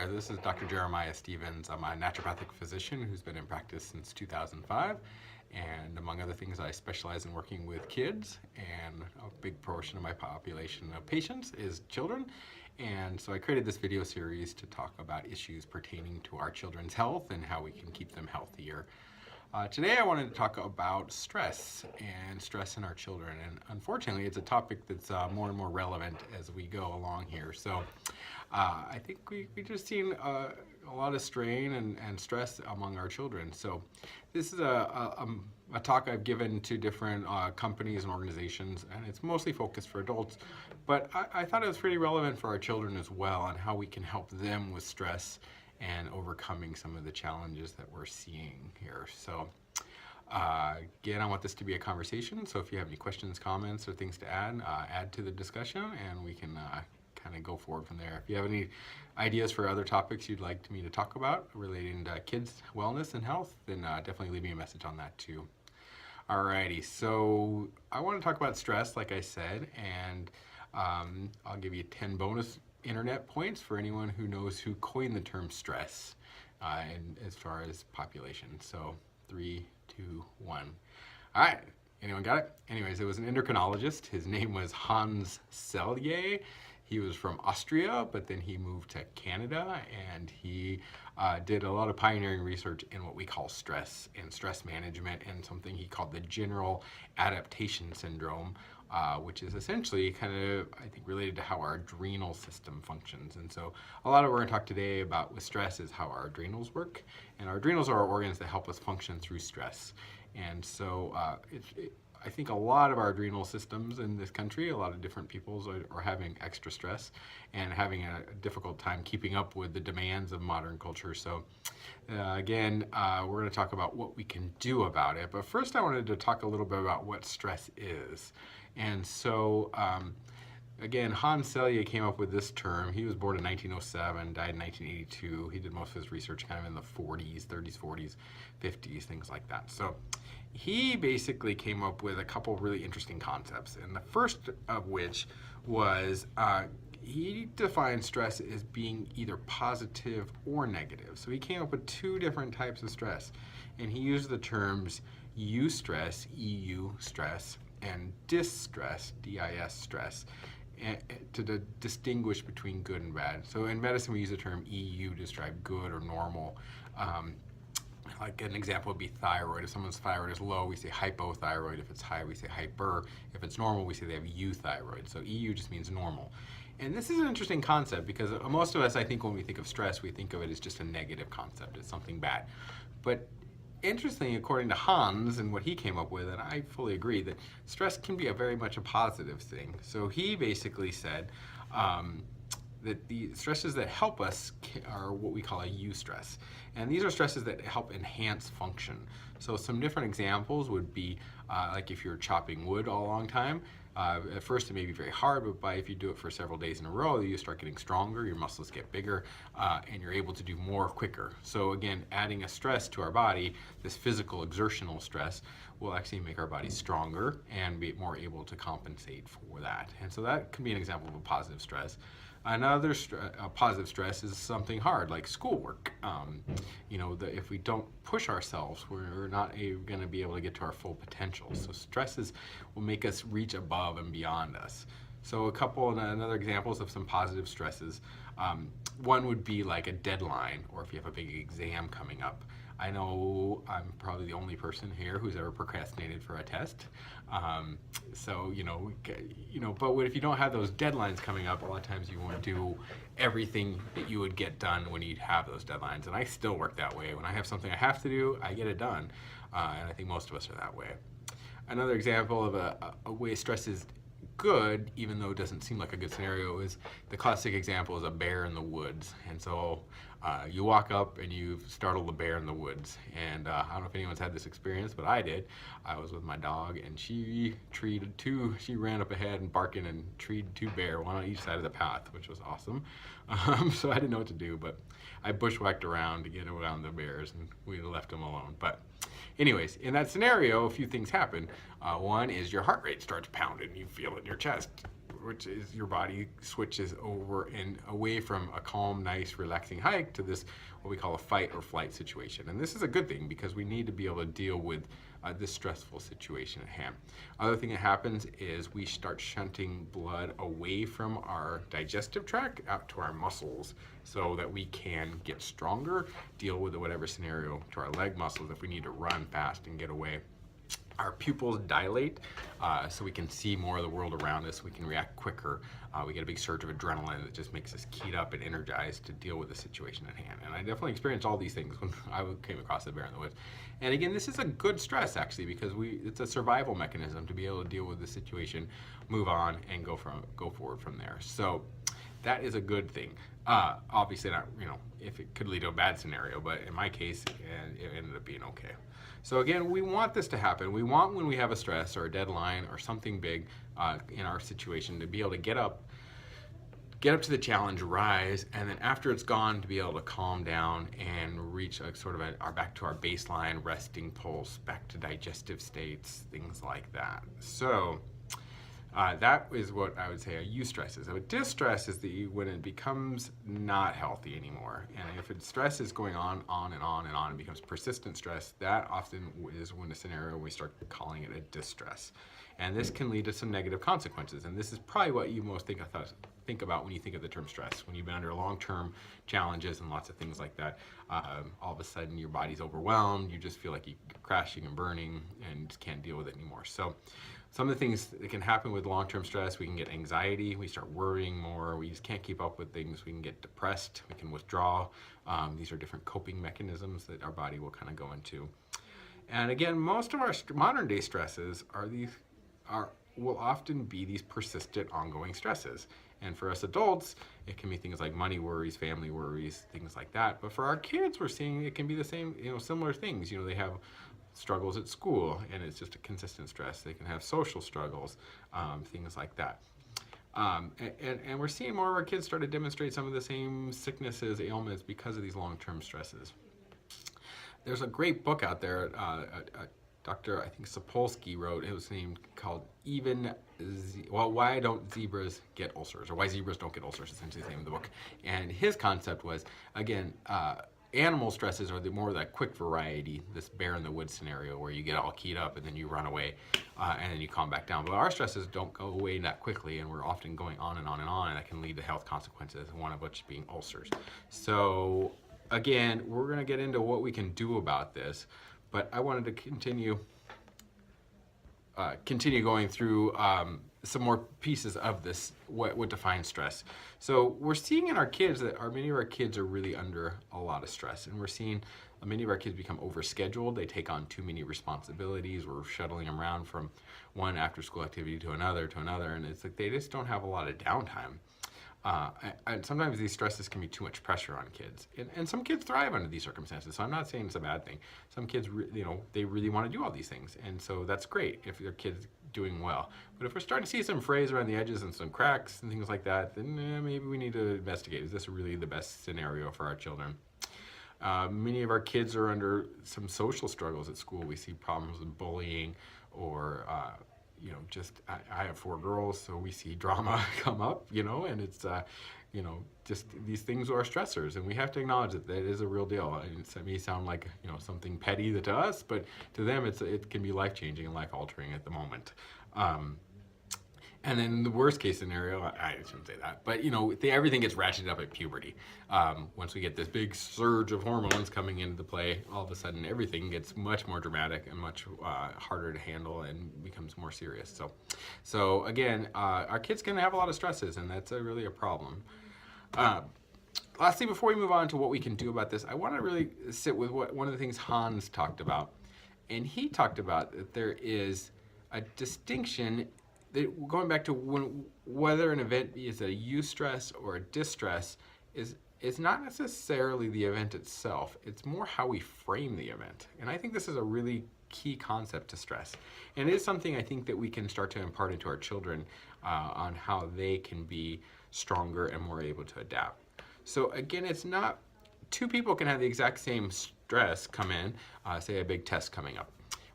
there, this is Dr. Jeremiah Stevens. I'm a naturopathic physician who's been in practice since 2005, and among other things I specialize in working with kids, and a big portion of my population of patients is children. And so I created this video series to talk about issues pertaining to our children's health and how we can keep them healthier. Today I wanted to talk about stress and stress in our children, and unfortunately it's a topic that's more and more relevant as we go along here. So I think we just seen a lot of strain and stress among our children. So this is a talk I've given to different companies and organizations, and it's mostly focused for adults, but I thought it was pretty relevant for our children as well, and how we can help them with stress and overcoming some of the challenges that we're seeing here. So again, I want this to be a conversation, so if you have any questions, comments, or things to add to the discussion, and we can kind of go forward from there. If you have any ideas for other topics you'd like me to talk about relating to kids' wellness and health, then definitely leave me a message on that too. Alrighty, so I want to talk about stress, like I said, and I'll give you 10 bonus internet points for anyone who knows who coined the term stress and as far as population. So 3, 2, 1. All right, anyone got it? Anyways, it was an endocrinologist. His name was Hans Selye. He was from Austria, but then he moved to Canada, and he did a lot of pioneering research in what we call stress and stress management, and something he called the general adaptation syndrome, which is essentially kind of, I think, related to how our adrenal system functions. And so a lot of what we're going to talk today about with stress is how our adrenals work. And our adrenals are our organs that help us function through stress. And so I think a lot of our adrenal systems in this country, a lot of different peoples are having extra stress and having a difficult time keeping up with the demands of modern culture. So again, we're going to talk about what we can do about it. But first I wanted to talk a little bit about what stress is. And so again, Hans Selye came up with this term. He was born in 1907, died in 1982. He did most of his research kind of in the 40s, 30s, 40s, 50s, things like that. So he basically came up with a couple really interesting concepts, and the first of which was he defined stress as being either positive or negative. So he came up with two different types of stress, and he used the terms eustress, EU stress, and distress, DIS stress, to distinguish between good and bad. So in medicine we use the term EU to describe good or normal. Like an example would be thyroid. If someone's thyroid is low, we say hypothyroid. If it's high, we say hyper. If it's normal, we say they have euthyroid. So EU just means normal. And this is an interesting concept because most of us, I think, when we think of stress, we think of it as just a negative concept. It's something bad. But interestingly, according to Hans and what he came up with, and I fully agree, that stress can be very much a positive thing. So he basically said that the stresses that help us are what we call a eustress. And these are stresses that help enhance function. So some different examples would be like if you're chopping wood all a long time, at first it may be very hard, but if you do it for several days in a row, you start getting stronger, your muscles get bigger, and you're able to do more quicker. So again, adding a stress to our body, this physical exertional stress, will actually make our body stronger and be more able to compensate for that. And so that can be an example of a positive stress. Another positive stress is something hard, like schoolwork. You know, if we don't push ourselves, we're not going to be able to get to our full potential. So stresses will make us reach above and beyond us. So another examples of some positive stresses. One would be like a deadline, or if you have a big exam coming up. I know I'm probably the only person here who's ever procrastinated for a test. So, but if you don't have those deadlines coming up, a lot of times you won't do everything that you would get done when you'd have those deadlines. And I still work that way. When I have something I have to do, I get it done. And I think most of us are that way. Another example of a way stress is good, even though it doesn't seem like a good scenario, is the classic example is a bear in the woods. And so you walk up and you startle the bear in the woods. And I don't know if anyone's had this experience, but I did. I was with my dog, and she ran up ahead and barking and treed two bear, one on each side of the path, which was awesome. So I didn't know what to do, but I bushwhacked around to get around the bears, and we left them alone. But anyways, in that scenario, a few things happen. One is your heart rate starts pounding. You feel it in your chest. which is your body switches over and away from a calm, nice, relaxing hike to this, what we call a fight or flight situation. And this is a good thing because we need to be able to deal with this stressful situation at hand. Other thing that happens is we start shunting blood away from our digestive tract out to our muscles so that we can get stronger, deal with whatever scenario, to our leg muscles if we need to run fast and get away. Our pupils dilate so we can see more of the world around us. We can react quicker. We get a big surge of adrenaline that just makes us keyed up and energized to deal with the situation at hand. And I definitely experienced all these things when I came across the bear in the woods. And again, this is a good stress actually because it's a survival mechanism to be able to deal with the situation, move on, and go forward from there. So that is a good thing. Obviously not, if it could lead to a bad scenario, but in my case, it ended up being okay. So again, we want this to happen. We want when we have a stress or a deadline or something big in our situation to be able to get up to the challenge, rise, and then after it's gone to be able to calm down and reach back to our baseline resting pulse, back to digestive states, things like that. So that is what I would say a eustress is. A distress is when it becomes not healthy anymore. And if stress is going on and on and on, and becomes persistent stress, that often is when a scenario we start calling it a distress. And this can lead to some negative consequences. And this is probably what you most think about when you think of the term stress. When you've been under long-term challenges and lots of things like that, all of a sudden your body's overwhelmed, you just feel like you're crashing and burning and just can't deal with it anymore. So some of the things that can happen with long-term stress, we can get anxiety, we start worrying more, we just can't keep up with things, we can get depressed, we can withdraw. These are different coping mechanisms that our body will kind of go into. And again, most of our modern day stresses will often be these persistent ongoing stresses. And for us adults, it can be things like money worries, family worries, things like that. But for our kids, we're seeing it can be the same, similar things. They have struggles at school, and it's just a consistent stress. They can have social struggles, things like that. And we're seeing more of our kids start to demonstrate some of the same sicknesses, ailments because of these long-term stresses. There's a great book out there, Dr. I think Sapolsky wrote. It was called Why Don't Zebras Get Ulcers, or Why Zebras Don't Get Ulcers, essentially the name of the book. And his concept was, again, animal stresses are more of that quick variety, this bear in the woods scenario where you get all keyed up and then you run away and then you calm back down. But our stresses don't go away that quickly, and we're often going on and on and on, and that can lead to health consequences, one of which being ulcers. So again, we're going to get into what we can do about this, but I wanted to continue going through some more pieces of this, what defines stress. So we're seeing in our kids that many of our kids are really under a lot of stress, and we're seeing many of our kids become overscheduled. They take on too many responsibilities. We're shuttling them around from one after-school activity to another, and it's like they just don't have a lot of downtime. And sometimes these stresses can be too much pressure on kids. And some kids thrive under these circumstances, so I'm not saying it's a bad thing. Some kids, they really want to do all these things, and so that's great if your kid's doing well. But if we're starting to see some frays around the edges and some cracks and things like that, then maybe we need to investigate. Is this really the best scenario for our children? Many of our kids are under some social struggles at school. We see problems with bullying or I have 4 girls, so we see drama come up, and it's, just these things are stressors, and we have to acknowledge that is a real deal. It may sound like, something petty to us, but to them, it can be life-changing and life-altering at the moment. And then the worst case scenario, I shouldn't say that, but everything gets ratcheted up at puberty. Once we get this big surge of hormones coming into play, all of a sudden everything gets much more dramatic and much harder to handle and becomes more serious. So again, our kids can have a lot of stresses, and that's really a problem. Lastly, before we move on to what we can do about this, I want to really sit with one of the things Hans talked about. And he talked about that there is a distinction going back to whether an event is a eustress or a distress is not necessarily the event itself. It's more how we frame the event. And I think this is a really key concept to stress. And it is something I think that we can start to impart into our children on how they can be stronger and more able to adapt. So again, it's not, 2 people can have the exact same stress come in, say a big test coming up.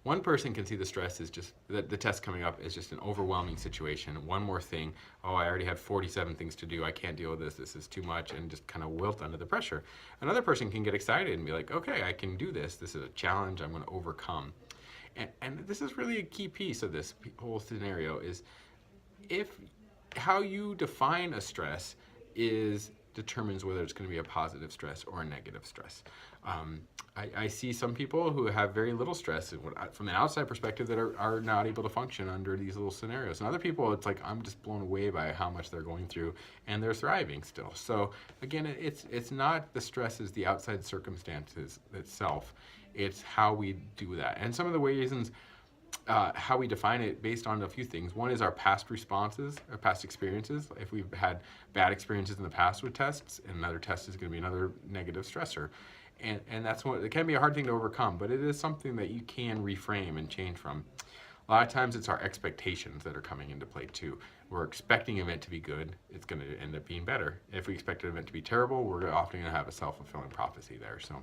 One person can see the stress is just, the test coming up is just an overwhelming situation. One more thing, oh, I already had 47 things to do, I can't deal with this is too much, and just kind of wilt under the pressure. Another person can get excited and be like, okay, I can do this is a challenge I'm going to overcome. And this is really a key piece of this whole scenario, is if how you define a stress determines whether it's going to be a positive stress or a negative stress. I see some people who have very little stress from an outside perspective that are not able to function under these little scenarios. And other people, it's like, I'm just blown away by how much they're going through, and they're thriving still. So again, it's not the stress is the outside circumstances itself, it's how we do that. And some of the reasons how we define it based on a few things. One is our past responses, our past experiences. If we've had bad experiences in the past with tests, another test is going to be another negative stressor. And that's what, it can be a hard thing to overcome, but it is something that you can reframe and change from. A lot of times it's our expectations that are coming into play too. We're expecting an event to be good, it's going to end up being better. If we expect an event to be terrible, we're often going to have a self-fulfilling prophecy there. So.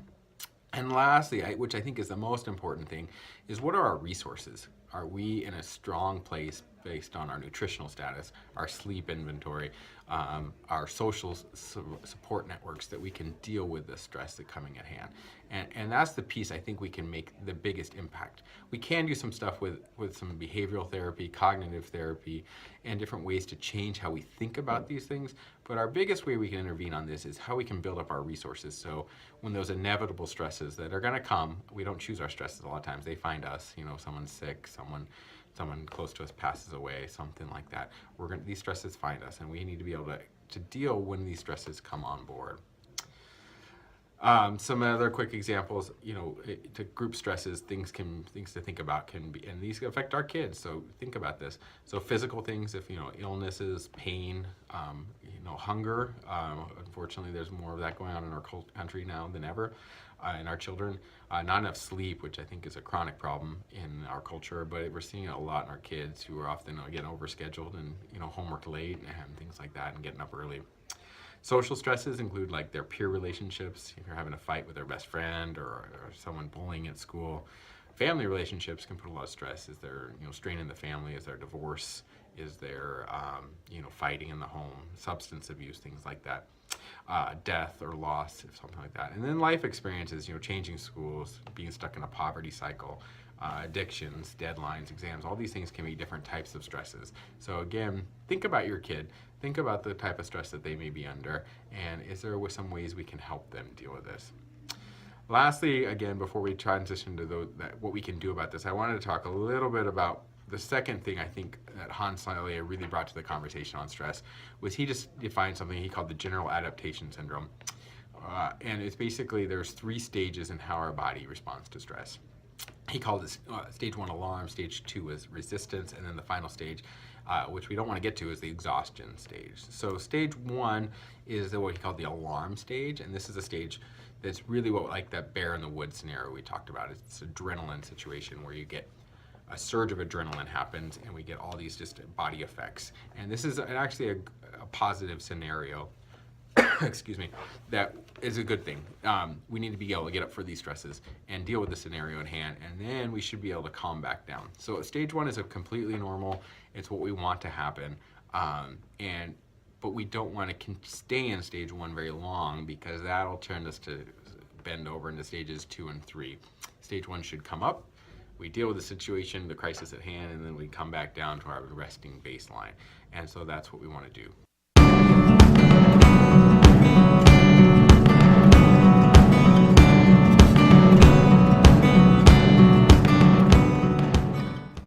And lastly, which I think is the most important thing, is what are our resources? Are we in a strong place based on our nutritional status, our sleep inventory, our social support networks, that we can deal with the stress that's coming at hand? And that's the piece I think we can make the biggest impact. We can do some stuff with some behavioral therapy, cognitive therapy, and different ways to change how we think about these things. But our biggest way we can intervene on this is how we can build up our resources. So when those inevitable stresses that are going to come, we don't choose our stresses a lot of times. They find us, someone's sick, someone close to us passes away, something like that. These stresses find us, and we need to be able to deal when these stresses come on board. Some other quick examples, to group stresses, things to think about can be, and these affect our kids, so think about this. So physical things, if illnesses, pain, hunger. Unfortunately, there's more of that going on in our country now than ever. In our children, not enough sleep, which I think is a chronic problem in our culture, but we're seeing it a lot in our kids who are often getting overscheduled and homework late and things like that, and getting up early. Social stresses include like their peer relationships, if you're having a fight with their best friend or someone bullying at school. Family relationships can put a lot of stress. Is there strain in the family? Is there divorce? Is there fighting in the home? Substance abuse, things like that. Death or loss, something like that. And then life experiences, changing schools, being stuck in a poverty cycle, addictions, deadlines, exams, all these things can be different types of stresses. So again, think about your kid, think about the type of stress that they may be under, and is there some ways we can help them deal with this? Lastly, again, before we transition to what we can do about this, I wanted to talk a little bit about the second thing I think that Hans Selye really brought to the conversation on stress was he just defined something he called the general adaptation syndrome. And it's basically there's 3 stages in how our body responds to stress. He called it stage 1 alarm, stage 2 is resistance, and then the final stage, which we don't want to get to, is the exhaustion stage. So stage 1 is what he called the alarm stage, and this is a stage that's really like that bear in the woods scenario we talked about. It's an adrenaline situation where you get a surge of adrenaline happens and we get all these just body effects. And this is actually a positive scenario, excuse me, that is a good thing. We need to be able to get up for these stresses and deal with the scenario at hand, and then we should be able to calm back down. So stage 1 is a completely normal, it's what we want to happen, but we don't want to stay in stage 1 very long, because that'll turn us to bend over into stages 2 and 3. Stage 1 should come up, we deal with the situation, the crisis at hand, and then we come back down to our resting baseline. And so that's what we want to do.